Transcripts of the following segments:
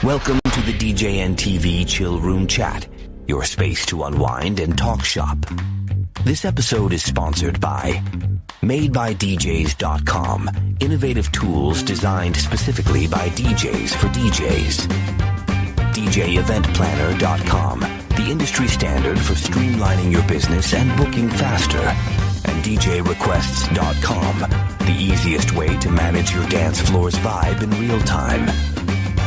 Welcome to the DJing TV Chill Room Chat, your space to unwind and talk shop. This episode is sponsored by MadeByDJs.com, innovative tools designed specifically by DJs for DJs. DJEventPlanner.com, the industry standard for streamlining your business and booking faster. And DJRequests.com, the easiest way to manage your dance floor's vibe in real time.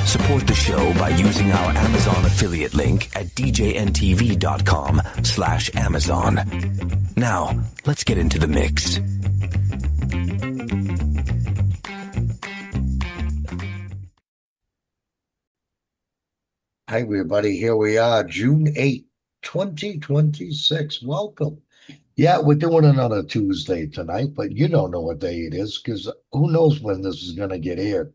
Support the show by using our Amazon affiliate link at djntv.com/Amazon. Now, let's get into the mix. Hi, everybody. Here we are, June 8th, 2026. Welcome. Yeah, we're doing another Tuesday tonight, but you don't know what day it is because who knows when this is going to get aired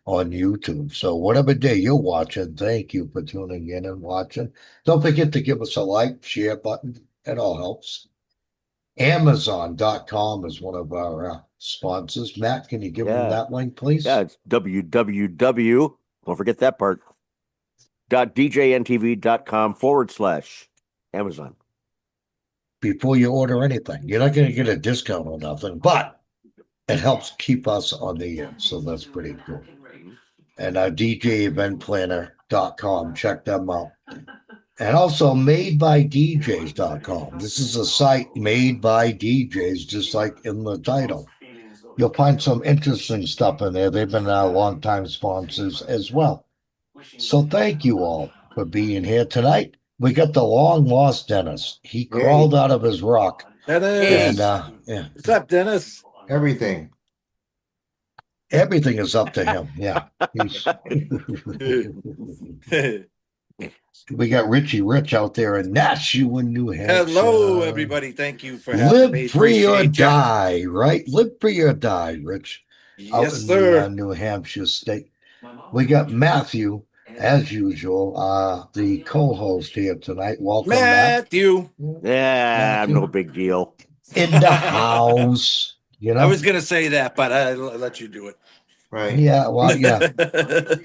on YouTube. So whatever day you're watching, thank you for tuning in and watching. Don't forget to give us a like, share button. It all helps. Amazon.com is one of our sponsors. Matt, can you give them that link, please? Yeah, it's www. Don't forget that part. .djntv.com/Amazon. Before you order anything, you're not going to get a discount or nothing, but it helps keep us on the air. So that's pretty cool. And DJEventPlanner.com, check them out. And also MadeByDJs.com. This is a site made by DJs, just like in the title. You'll find some interesting stuff in there. They've been our longtime sponsors as well. So thank you all for being here tonight. We got the long lost Dennis. He crawled out of his rock. Dennis. And yeah. What's up, Dennis? Everything Everything is up to him. Yeah. We got Richie Rich out there in Nashua, New Hampshire. Hello, everybody. Thank you for having me. Live free or die, right? Live free or die, Rich. Yes, out in sir. The, New Hampshire state. We got Matthew, as usual, the co-host here tonight. Welcome, Matthew. Yeah, no big deal. In the house. You know, I was going to say that, but I'll let you do it. right. Yeah, well, yeah.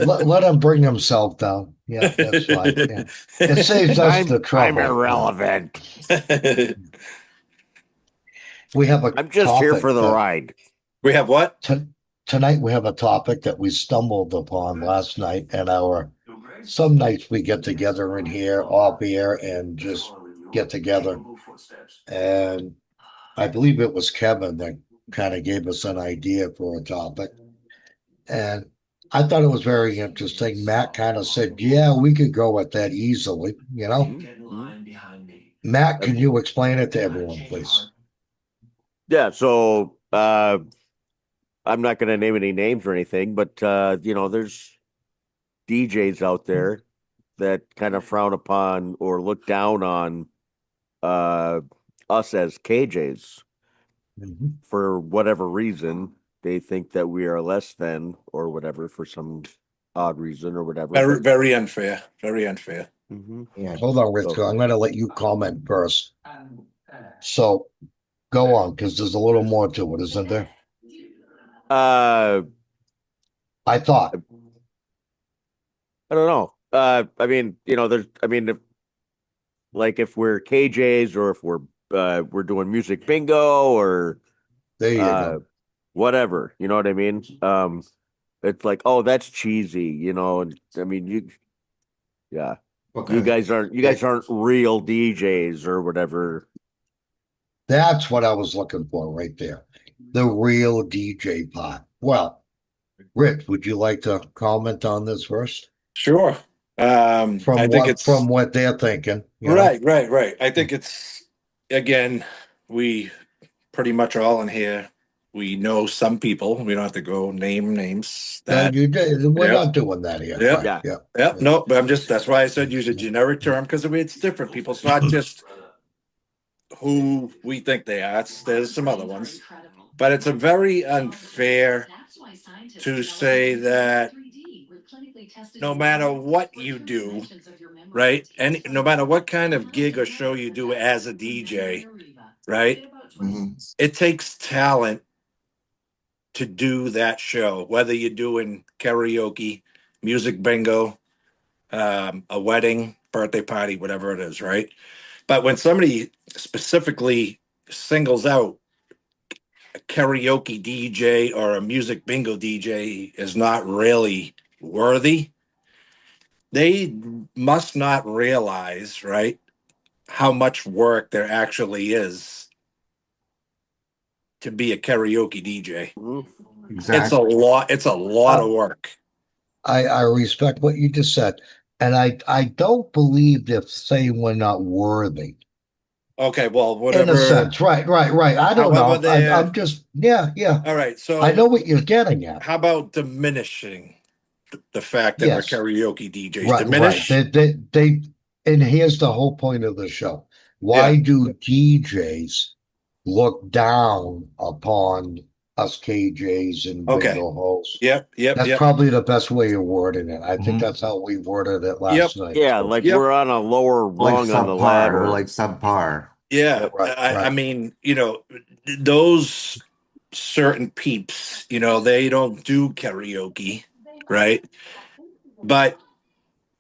let him bring himself down. Yeah, that's fine. Yeah. It saves us the trouble. I'm irrelevant. We have a I'm just here for the ride. We have what? Tonight we have a topic that we stumbled upon last night, and some nights we get together in here, off air, and just get together. And I believe it was Kevin that kind of gave us an idea for a topic. And I thought it was very interesting. Matt kind of said, yeah, we could go with that easily, you know? Matt, can you explain it to everyone, please? Yeah, so I'm not going to name any names or anything, but, there's DJs out there that kind of frown upon or look down on us as KJs. Mm-hmm. For whatever reason. They think that we are less than or whatever for some odd reason or whatever. Very, very unfair. Very unfair. Mm-hmm. Yeah, hold on, Rich. I'm going to let you comment first. So go on, because there's a little more to it, isn't there? I thought. I don't know. If we're KJs or if we're doing music bingo or there you go. Whatever, you know what I mean? It's like, oh, that's cheesy, and I mean, you guys aren't real DJs or whatever. That's what I was looking for right there. The real DJ part. Well, Rich, would you like to comment on this first? Sure. From what they're thinking. Right. I think it's, again, we pretty much all in here. We know some people. We don't have to go name names. We're not doing that here. Yeah. No, but that's why I said use a generic term because it's different people. It's not just who we think they are. There's some other ones. But it's a very unfair to say that no matter what you do, right? And no matter what kind of gig or show you do as a DJ, right? Mm-hmm. It takes talent to do that show, whether you're doing karaoke, music bingo, a wedding, birthday party, whatever it is, right? But when somebody specifically singles out a karaoke DJ or a music bingo DJ is not really worthy, they must not realize, right, how much work there actually is to be a karaoke DJ. Mhm. It's a Exactly. lot. It's a lot of work. I respect what you just said. And I don't believe they're saying we're not worthy. Okay, well, In whatever. a sense, right. I don't However, know. I'm just, yeah. All right, so I know what you're getting at. how about diminishing the fact that we're Yes. karaoke DJs? Right. Diminish. And here's the whole point of the show. Why Yeah. do DJs look down upon us KJs and Okay. bingo hosts? Yep. That's probably the best way of wording it. I think Mhm. that's how we worded it Yep. last night. Yeah, like Yep. we're on a lower Like rung on the subpar. ladder. We're like subpar. Yeah. Right, I right. mean, those certain peeps, they don't do karaoke, right? But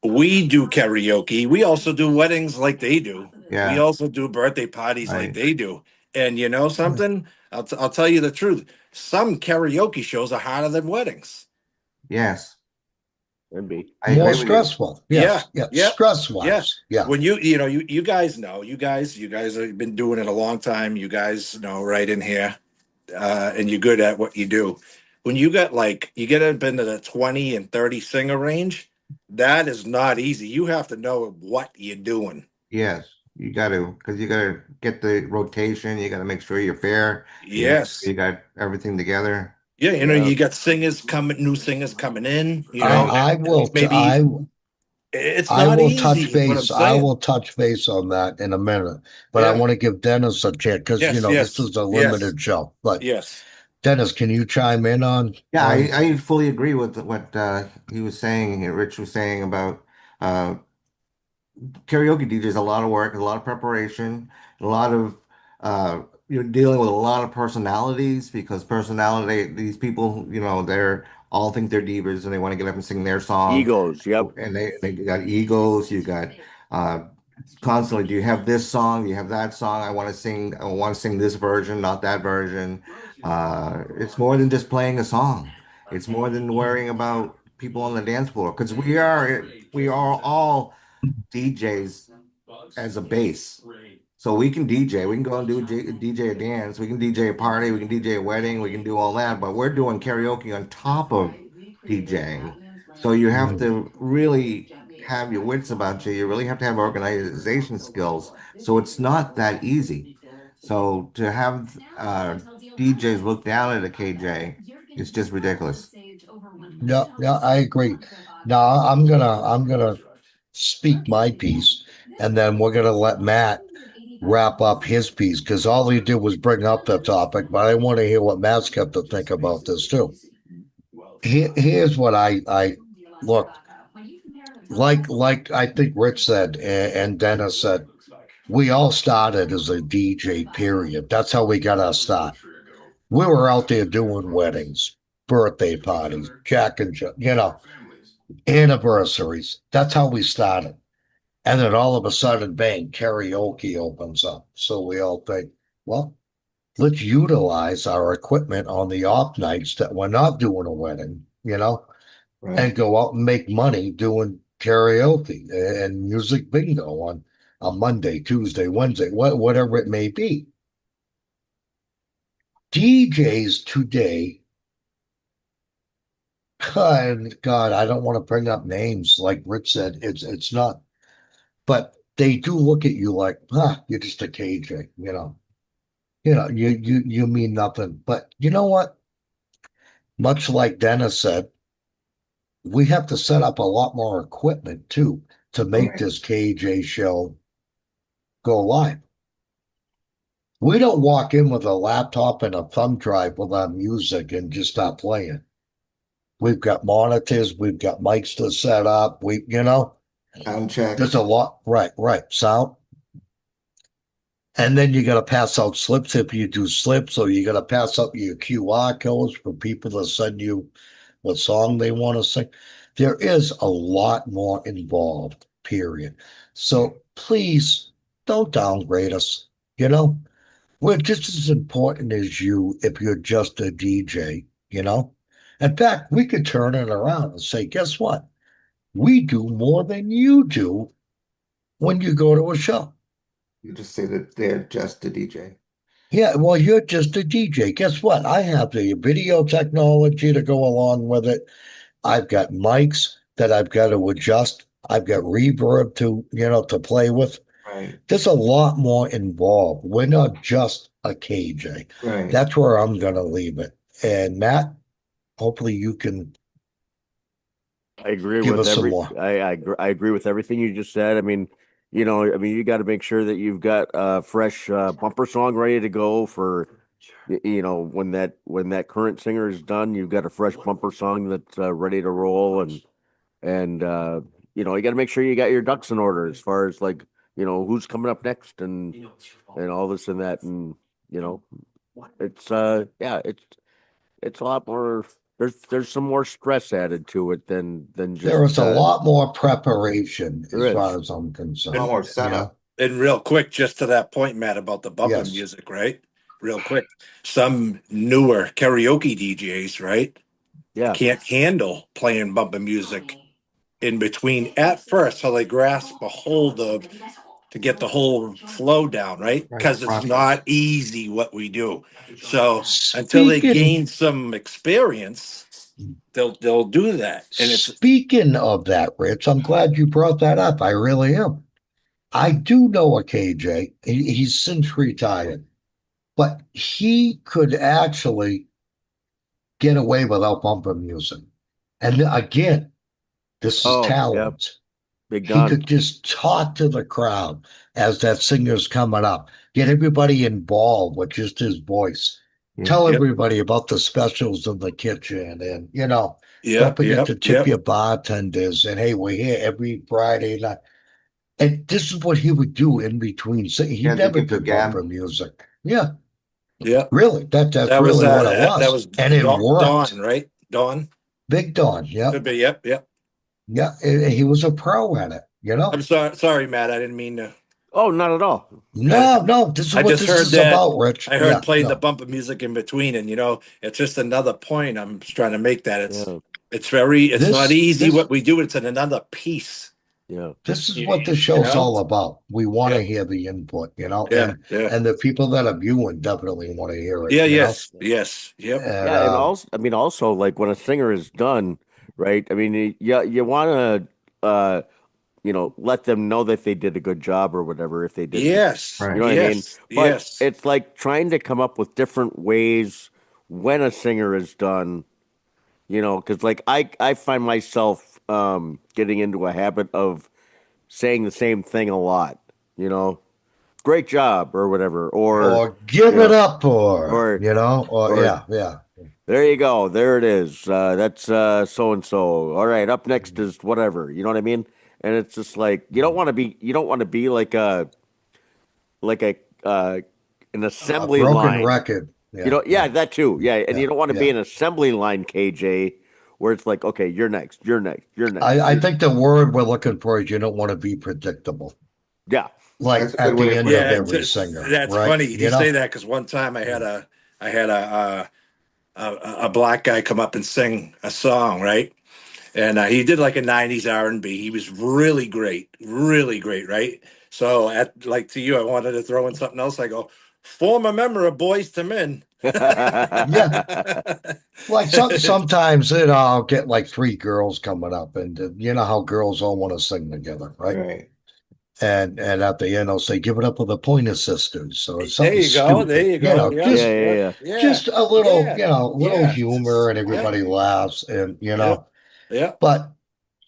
we do karaoke. We also do weddings like they do. Yeah. We also do birthday parties like Right. they do. And you know something? I'll tell you the truth. Some karaoke shows are harder than weddings. Yes. Could be. I More agree with you. stressful. Yes. Yeah, Yeah. yeah, Stress wise. Yeah. When you guys know, you guys have been doing it a long time. You guys know right in here, and you're good at what you do. When you get up into the 20 and 30 singer range, that is not easy. You have to know what you're doing. Yes. You got to, because you got to get the rotation. You got to make sure you're fair. Yes. You got everything together. Yeah, Yeah. you got new singers coming in. I will. maybe it's I not will easy. touch is what I'm base. I saying. will touch base on that in a minute. But I Yeah. want to give Dennis a chance because Yes, this is a limited show. But Yes. Dennis, can you chime in on? Yeah, on- I fully agree with what he was saying, Rich was saying about uh, karaoke DJs. A lot of work, a lot of preparation, a lot of you're dealing with a lot of personalities because these people, they're all think they're divas and they want to get up and sing their song. Egos. Yep. And they got egos. You got uh, constantly, do you have this song? Do you have that song? I want to sing this version, not that version. It's more than just playing a song. It's more than worrying about people on the dance floor because we are all DJs as a base. So we can DJ. We can go and DJ a dance. We can DJ a party. We can DJ a wedding. We can do all that. But we're doing karaoke on top of DJing. So you have to really have your wits about you. You really have to have organization skills. So it's not that easy. So to have DJs look down at a KJ, it's just ridiculous. Yeah, I agree. Now I'm gonna speak my piece, and then we're gonna let Matt wrap up his piece because all he did was bring up the topic, but I want to hear what Matt's got to think about this too. Here's what I look like. I think Rich said and Dennis said. We all started as a DJ, period. That's how we got our start. We were out there doing weddings, birthday parties, Jack and Jill, anniversaries. That's how we started. And then all of a sudden, bang, karaoke opens up. So we all think, well, let's utilize our equipment on the off nights that we're not doing a wedding, and go out and make money doing karaoke and music bingo on a Monday, Tuesday, Wednesday, whatever it may be. DJs today, God, I don't want to bring up names like Rich said. It's not, but they do look at you like, you're just a KJ, you mean nothing. But you know what? Much like Dennis said, we have to set up a lot more equipment too to make this KJ show go live. We don't walk in with a laptop and a thumb drive with our music and just start playing. We've got monitors, we've got mics to set up, Sound check. there's a lot, right, sound. And then you got to pass out slips if you do slips, or you got to pass out your QR codes for people to send you what song they want to sing. there is a lot more involved, period. So please don't downgrade us. You know, we're just as important as you if you're just a DJ, you know? In fact, we could turn it around and say, guess what? We do more than you do when you go to a show. You just say that they're just a DJ. Yeah, well, you're just a DJ. Guess what? I have the video technology to go along with it. I've got mics that I've got to adjust. I've got reverb to play with. Right. There's a lot more involved. We're not just a KJ. Right. That's where I'm going to leave it. And Matt, hopefully you can I agree give with us some every. more. I agree with everything you just said. I mean, you got to make sure that you've got a fresh bumper song ready to go for, when that current singer is done, you've got a fresh bumper song that's ready to roll, and you got to make sure you got your ducks in order as far as like who's coming up next and all this and that, and it's it's a lot more. There's some more stress added to it than just There is a lot more preparation there as is. far as I'm A concerned. lot more you know? setup. And real quick, just to that point, Matt, about the bumping Yes. music, right? Real quick, some newer karaoke DJs, right, Yeah. can't handle playing bumping music in between at first, so they grasp a hold of to get the whole flow down, right? Right, Because it's process. not easy what we do. So until they gain some experience, they'll do that. And it's Speaking of that, Rich, I'm glad you brought that up. I really am. I do know a KJ. He's since retired, but he could actually get away without bumper music. And again, this is Oh, yeah. talent. Big He Don. could just talk to the crowd as that singer's coming up, get everybody involved with just his voice. Yeah. Tell Yep. everybody about the specials in the kitchen and, yeah, don't forget yeah, to tip yeah. your bartenders. And hey, we're here every Friday night. And this is what he would do in between. So he Yeah, they never give the did gab. bumper music. Yeah, Yeah. really. That's That was really what it was. that was And it worked. Dawn, right? Dawn. Big Don. Yeah. Could be. Yep. Yep. Yeah. He was a pro at it, I'm sorry, Matt. I didn't mean to. Oh, not at all. No, this is I what just this heard is that. about, Rich. I heard Yeah, playing no. the bumper music in between, and it's just another point I'm trying to make that it's Yeah. it's not easy what we do. It's another piece. Yeah. This is what the show's know? all about. We want to Yeah. hear the input, Yeah. and the people that are viewing definitely want to hear it. Yeah. you know? Yes. Yep. And, Yeah, and also, like when a singer is done, right? I mean, you want to, let them know that they did a good job or whatever if they did. Yes. Right. You know what I mean? But Yes. it's like trying to come up with different ways when a singer is done, because like I find myself getting into a habit of saying the same thing a lot, great job or whatever, or give you it know, up, or or yeah. there you go, there it is. That's so and so. All right, up next is whatever. You know what I mean? And it's just like you don't want to be like a an A assembly broken line. record. That too. Yeah, and Yeah, you don't want to be yeah. an assembly line KJ where it's like, okay, you're next, you're next, you're next. I think the word we're looking for is you don't want to be predictable. Yeah. Like That's a at good way the to end put of it. every singer. That's right? funny. You say that because one time I had a black guy come up and sing a song, right? And he did like a '90s R&B. He was really great, right? So to you, I wanted to throw in something else. I go, former member of Boys to Men. Yeah. Like sometimes I'll get like three girls coming up, and you know how girls all want to sing together, right? Right. And at the end, I'll say, "Give it up for the Pointer Sisters." So it's There something you go. stupid, There you go. Yeah, Yeah. just a little, Yeah. little Yeah. humor, and Yeah. everybody laughs, and Yeah. But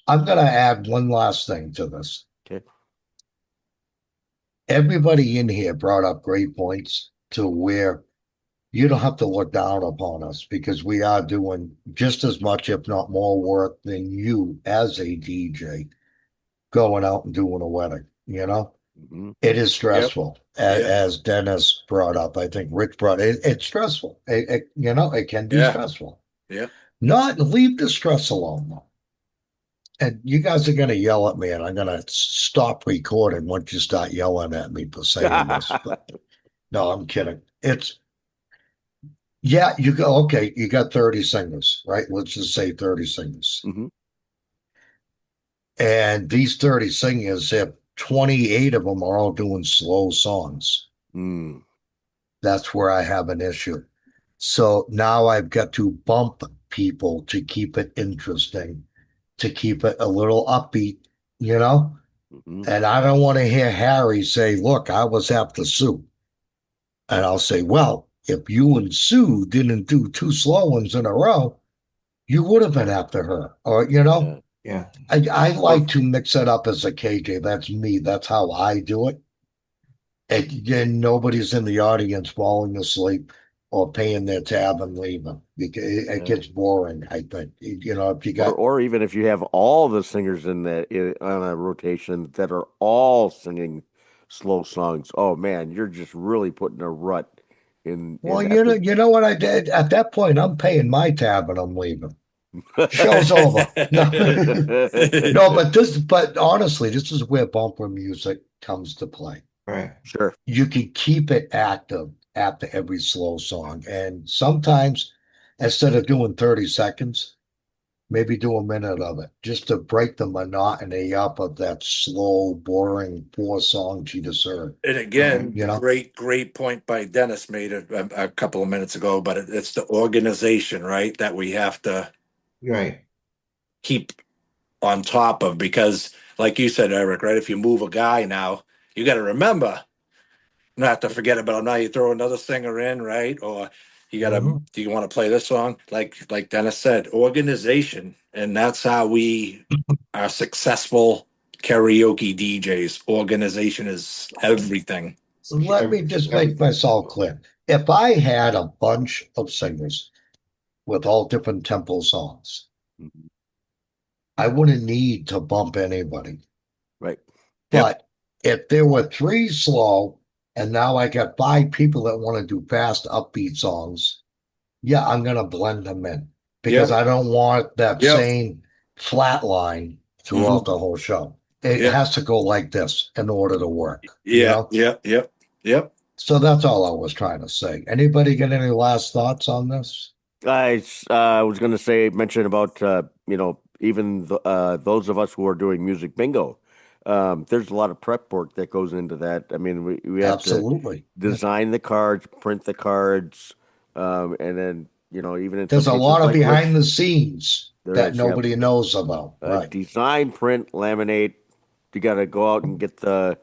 I'm gonna add one last thing to this. Okay. Everybody in here brought up great points to where you don't have to look down upon us because we are doing just as much, if not more work than you as a DJ going out and doing a wedding, Mhm. It is stressful, Yep. as Dennis brought up. I think Rich brought it. It's stressful. It can be Yeah. stressful. Yeah. Not leave the stress alone, though. and you guys are gonna yell at me, and I'm gonna stop recording once you start yelling at me for saying this. But no, I'm kidding. Yeah, you go, okay, you got 30 singers, right? Let's just say 30 singers. Mhm. And these 30 singers, if 28 of them are all doing slow songs, Mm. that's where I have an issue. So now I've got to bump people to keep it interesting, to keep it a little upbeat, you know? Mhm. And I don't want to hear Harry say, look, I was after Sue. And I'll say, well, if you and Sue didn't do two slow ones in a row, you would have been after her. Or, you know, Yeah. I like to mix it up as a KJ. That's me. That's how I do it. And then nobody's in the audience falling asleep or paying their tab and leaving. It gets boring, I think. You know, if you got Or even if you have all the singers on a rotation that are all singing slow songs, oh man, you're just really putting a rut well, in at you know what I did? At that point, I'm paying my tab and I'm leaving. Show's over. No, the no, but honestly, this is where bumper music comes to play. Right. Sure. You can keep it active after every slow song. And sometimes instead of doing 30 seconds, maybe do a minute of it just to break the monotony up of that slow, boring 4 songs you just heard. And again, You know? great point by Dennis made a couple of minutes ago, but it's the organization, right, that we have to Right. keep on top of because, like you said, Eric, right, if you move a guy now, you got to remember not to forget about him. Now you throw another singer in, right? Or you got to, Mhm. do you want to play this song? Like Dennis said, organization. And that's how we are successful karaoke DJs. Organization is everything. Let me just make myself clear. If I had a bunch of singers with all different tempo songs, Mhm. I wouldn't need to bump anybody. Right. Yep. But if there were 3 slow and now I got 5 people that want to do fast, upbeat songs, yeah, I'm going to blend them in because Yep. I don't want that Yep. same flat line throughout the whole show. It Yep. has to go like this in order to work, you Yeah. know? Yep. Yep. Yep. So that's all I was trying to say. Anybody get any last thoughts on this? I was going to mention about even those of us who are doing music bingo. There's a lot of prep work that goes into that. I mean, we have to Absolutely. Yeah. design the cards, print the cards, and then even in some There's a cases lot of like behind Rich, the scenes there that is, yep. nobody knows about. Right. Design, print, laminate. You got to go out and get the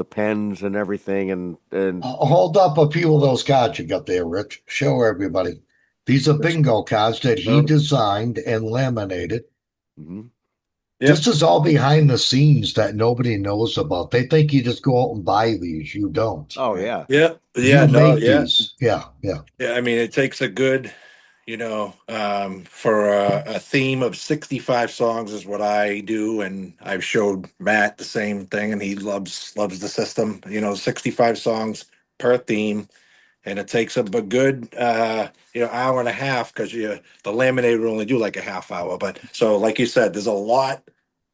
pens and everything, and Hold up a few of those cards you got there, Rich. Show everybody. These are bingo cards that he designed and laminated. Mhm. Yep. This is all behind the scenes that nobody knows about. They think you just go out and buy these. You don't. Oh Right. yeah, Yep. You Yeah. No. make Yeah. these. Yeah, yeah. Yeah. I mean, it takes a good, for a theme of 65 songs is what I do. And I've showed Matt the same thing and he loves the system, 65 songs per theme. And it takes up a good, hour and a half because the laminator will only do like a half hour. But so, like you said, there's a lot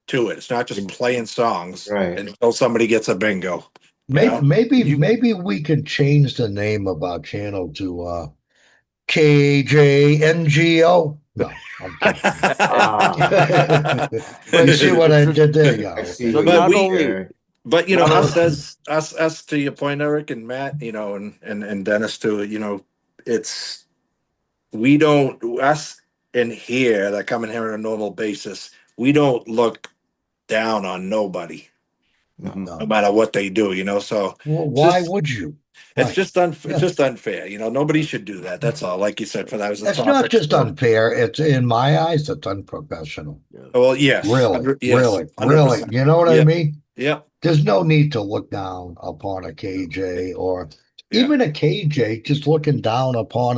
to it. It's not just and playing songs Right. until somebody gets a bingo. You Maybe, know? maybe, you maybe we could change the name of our channel to KJNGO. No, I'm kidding. You but see what I did there? Yeah, I see okay. what not you But did we, only there. but not only us to your point, Eric and Matt, and Dennis too. It's we don't us in here that come in here on a normal basis. We don't look down on nobody, No. Mhm. no No. matter what they do. So Well, it's why just would you? it's Right. just unfair. It's Yeah. just unfair. Nobody should do that. That's all. Like you said, for that was a It's not topic. just So, unfair. It's in my eyes, it's unprofessional. yeah. well, yes, Really, yes, really, really. 100%. You know what I Yep, mean? yep, There's no need to look down upon a KJ or yeah. even a KJ just looking down upon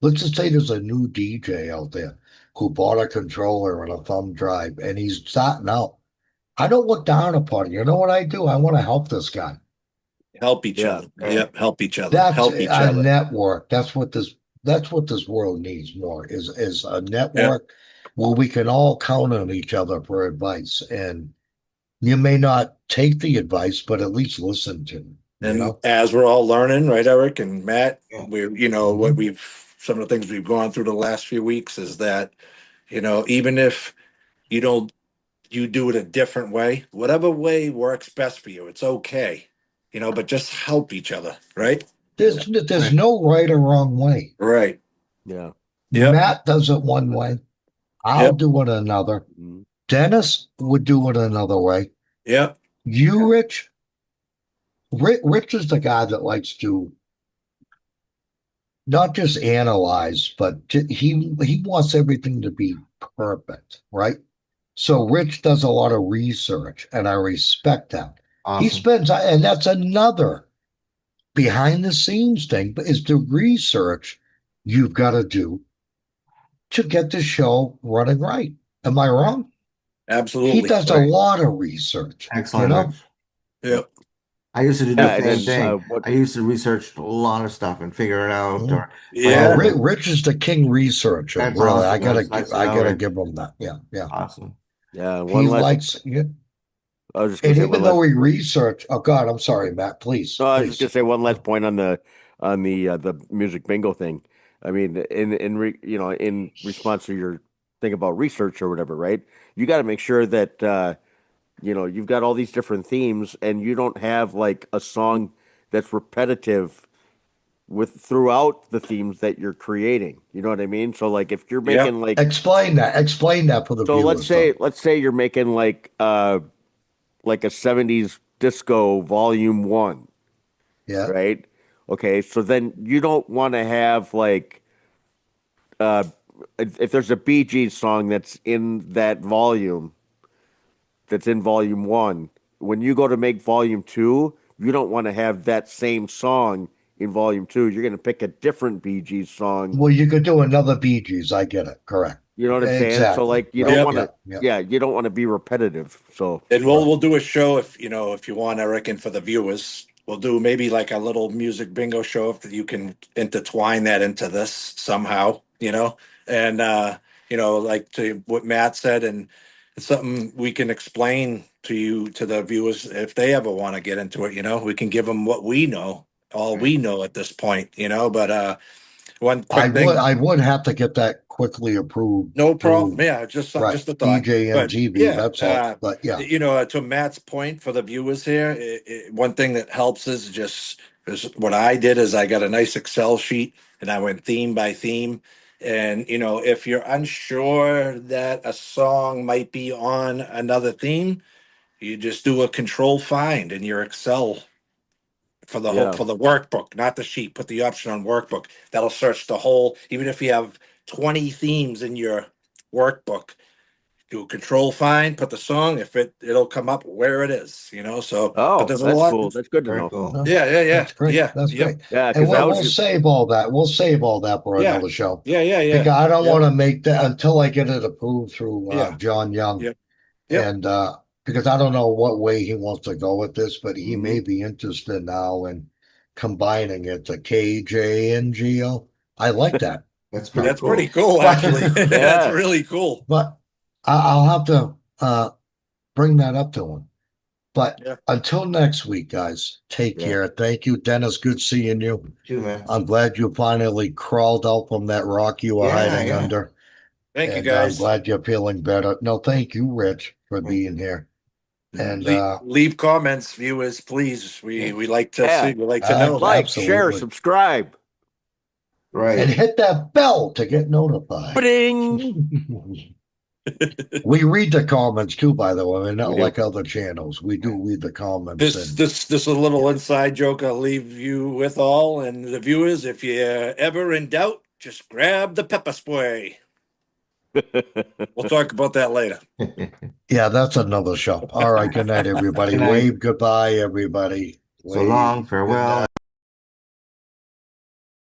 let's just say there's a new DJ out there who bought a controller and a thumb drive and he's starting out. I don't look down upon it. You know what I do? I want to help this guy. Help each Yeah. other. Right. Yep, help each other. That's Help each a other. network. That's what this that's what this world needs more is a network where we can all count on each other for advice. And you may not take the advice, but at least listen to it, you And know? as we're all learning, right, Eric and Matt, Yeah. we're, you know, what some of the things we've gone through the last few weeks is that, you know, even if you don't, you do it a different way, whatever way works best for you, it's okay, you know, but just help each other, right? There's no right or wrong way. Right. Yeah. Yep. Matt does it one way. I'll Yep. do it another. Mhm. Dennis would do it another way. Yep. You, Rich is the guy that likes to not just analyze, but he wants everything to be perfect, right? So Rich does a lot of research, and I respect that. He Awesome. spends, and that's another behind the scenes thing, but is the research you've got to do to get the show running right. Am I wrong? He Absolutely. does a Right. lot of research, you Excellent, know? Rich. Yep. I used to do the Yeah, and same then thing. what? I used to research a lot of stuff and figure it out Mm. or Yeah. plan. Rich is the king researcher. That's Really, awesome. That's nice to I know, gotta Rich. give him that. Yeah, yeah. Awesome. Yeah, He one last. likes, yeah. I was just gonna And say one even last. though he researched, oh God, I'm sorry, Matt. Please, No, I was just please. gonna say one last point on the music bingo thing. I mean, in response to your thing about research or whatever, right? You got to make sure that you've got all these different themes, and you don't have like a song that's repetitive with throughout the themes that you're creating. You know what I mean? So like if you're Yep. making like Explain that for the so let's viewers, say though. let's say you're making like a 70s disco volume 1, Yeah, right? Okay, so then you don't want to have like uh if there's a Bee Gees song that's in volume 1, when you go to make volume 2, you don't want to have that same song in volume 2. You're going to pick a different Bee Gees song. well, you could do another Bee Gees. I get it. Correct. You know what I'm saying? So Exactly. like you Right. don't Yep. want Yeah. to Yeah. yeah, you don't want to be repetitive. So And Right. we'll do a show if you want, Eric, and for the viewers, we'll do maybe like a little music bingo show if you can intertwine that into this somehow, you know, and like to what Matt said, and it's something we can explain to the viewers if they ever want to get into it. You know, we can give them what we know, all Right. we know at this point. You know, but one quick thing. I would have to get that quickly approved No problem. through, Yeah, right, just a thought. DJing But TV. yeah, That's all. But yeah, to Matt's point for the viewers here, one thing that helps is what I did is I got a nice Excel sheet and I went theme by theme. And if you're unsure that a song might be on another theme, you just do a control find in your Excel yeah. for the workbook, not the sheet. Put the option on workbook. That'll search the whole. Even if you have 20 themes in your workbook, do a control find. Put the song. If it'll come up where it is. So, but Oh, there's a that's lot. cool. That's good to Very know. cool. no, Yeah, yeah, yeah, that's great. yeah, That's yep, great. Yeah, And because I we'll was save all that. We'll save all that for yeah, another show yeah, yeah, yeah, because I don't yep, want to make that until I get it approved through yeah, John Young. yep, yep. And because I don't know what way he wants to go with this, but he may Mhm. be interested now in combining it to KJNGO. I like that. That's pretty No, That's pretty cool. cool, actually. but That's yeah. really cool. I'll have to bring that up to him. But Yeah. until next week, guys, take Yeah. care. Thank you, Dennis. Good seeing you. Too, man. I'm glad you finally crawled out from that rock you were Yeah, hiding yeah. under. Thank you, And I'm guys. glad you're feeling better. No, thank you, Rich, for being here. And Leave comments, viewers, please. We like to see. Yeah. We like to know. Like, share, absolutely. subscribe. And Right. hit that bell to get notified. Bing. We read the comments too, by the way, not We do. like other channels. We do read the comments. This And this a little inside joke I'll leave you with all and the viewers. If you're ever in doubt, just grab the pepper spray. We'll talk about that later. yeah, that's another show. All right. Good night, everybody. Good night. Wave goodbye, everybody. So Wave. long. Good Farewell. night.